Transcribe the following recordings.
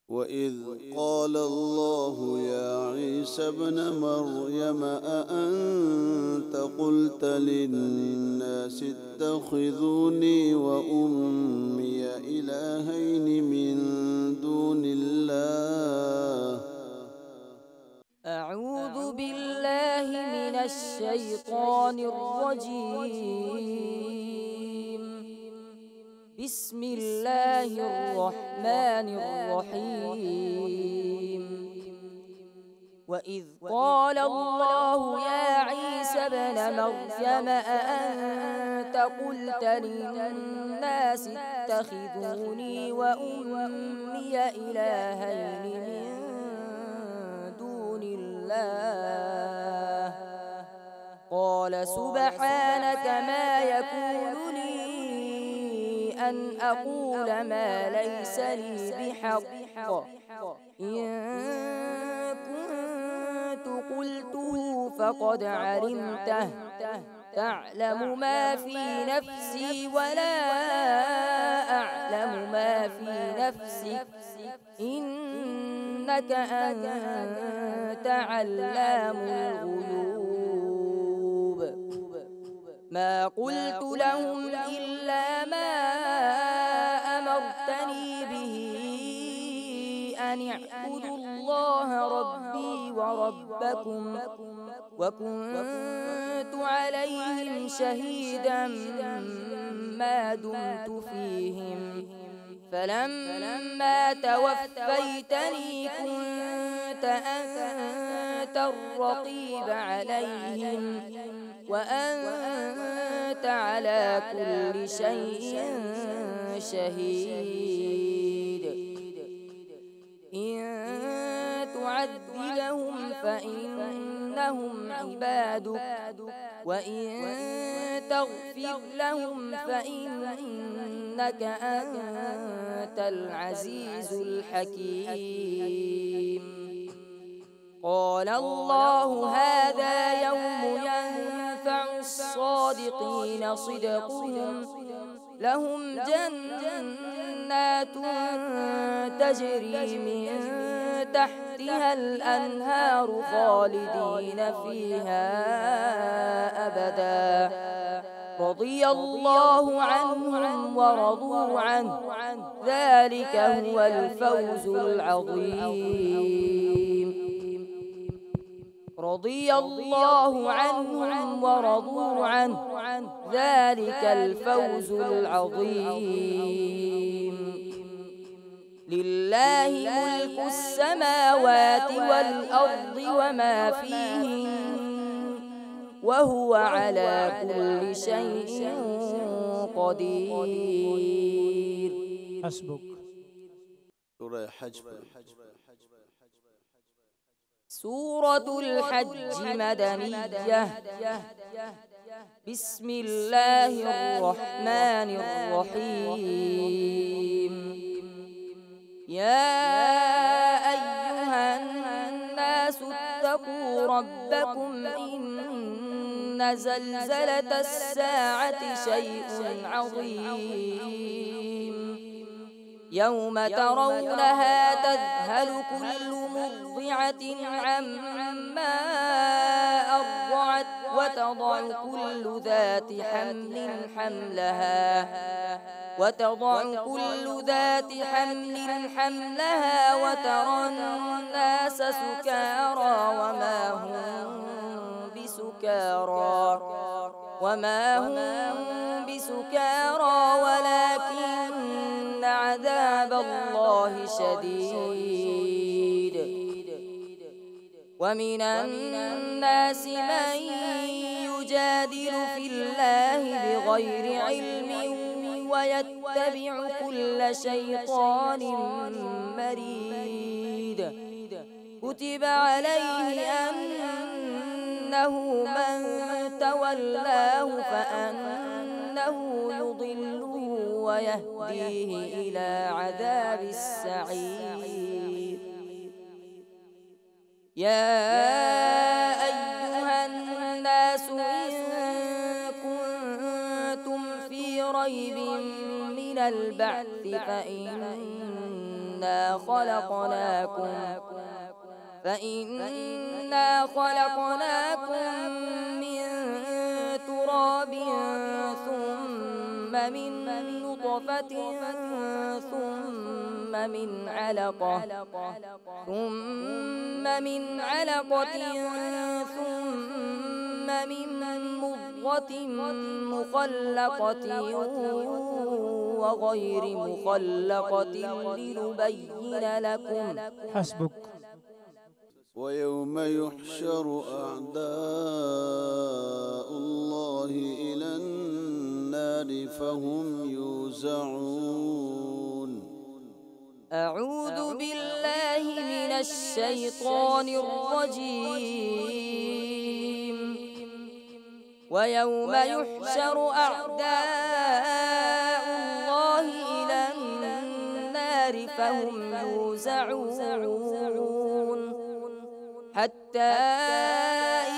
وإذ قال الله يا عيسى ابن مريم أأنت قلت للناس اتخذوني وأمي إلهين من دون الله أعوذ بالله من الشيطان الرجيم. بسم الله الرحمن الرحيم. وإذ قال الله يا عيسى ابن مريم أأنت قلت للناس اتخذوني وأمي إلهين من دون الله قال سبحانك ما يكون لي أن أقول ما ليس لي بحق إن كنت قلته فقد علمته تعلم ما في نفسي ولا أعلم ما في نفسك إنك أنت علام الغيوب. ما قلت لهم إلا ما أمرتني به أن اعبدوا الله ربي وربكم وكنت عليهم شهيدا ما دمت فيهم فلما توفيتني كنت أنت الرقيب عليهم وأنت على كل شيء شهيد. إن تعذبهم فإنهم عبادك وإن تغفر لهم فإنك أنت العزيز الحكيم. قال الله هذا يوم ينفع الصادقين صدقهم لهم جنات تجري من تحتها الأنهار خالدين فيها أبدا رضي الله عنهم ورضوا عنه ذلك هو الفوز العظيم. رضي الله عنهم ورضوا عنه ذلك الفوز العظيم. لله ملك السماوات والأرض وما فيهن وهو على كل شيء قدير. حسبك. سورة حج. سورة الحج مدنية. بسم الله الرحمن الرحيم. يا أيها الناس اتقوا ربكم إن زلزلة الساعة شيء عظيم يوم ترونها تذهل كل مرضعة عما أرضعت وتضع كل ذات حمل حملها وترى الناس سكارى وما هم بسكارى ولكن عذاب الله شديد. ومن الناس من يجادل في الله بغير علم ويتبع كل شيطان مريد. كتب عليه أنه من تولاه فأنه يضله ويهديه إلى عذاب السعير. يا أيها الناس إن كنتم في ريب من البعث فإنا فإنا خلقناكم من تراب ثم من نطفة ثم من علقة ثم من مضغة مخلقة وغير مخلقة لنبين لكم. حسبك. ويوم يحشر أعداء الله إلى النار فهم يوزعون. أعوذ بالله من الشيطان الرجيم. ويوم يحشر أعداء الله إلى النار فهم يوزعون حتى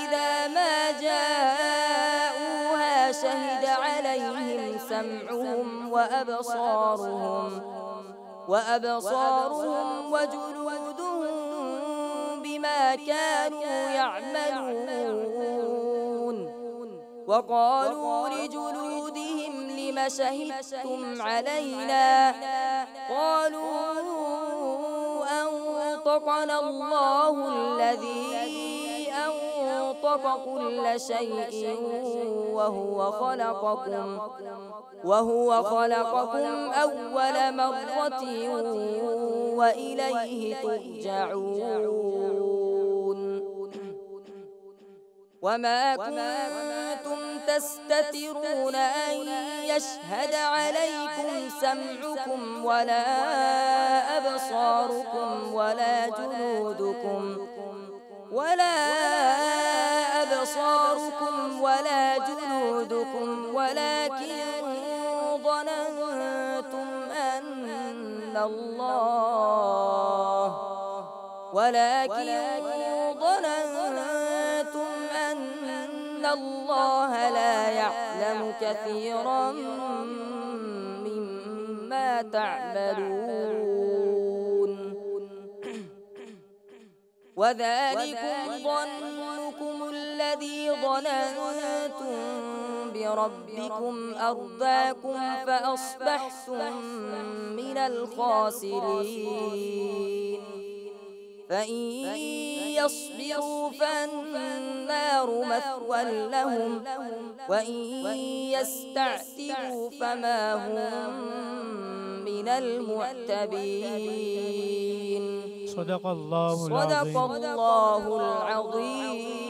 إذا ما جاءوها شهد عليهم سمعهم وأبصارهم وجلودهم بما كانوا يعملون. وقالوا لجلودهم لم شهدتم علينا؟ قالوا أنطقنا الله الذي أنطق كل شيء وهو خلقكم أول مرة وإليه ترجعون. وما كنتم تستترون أن يشهد عليكم سمعكم ولا أبصاركم ولا جلودكم ولكن ظننتم أن الله لا يعلم كثيرا مما تعملون. وذلكم ظنكم الذي ظننتم بربكم أرداكم فأصبحتم من الخاسرين. فإن يصبروا فالنار مثوى لهم وإن يستعتبوا فما هم من المعتبين. صدق الله العظيم.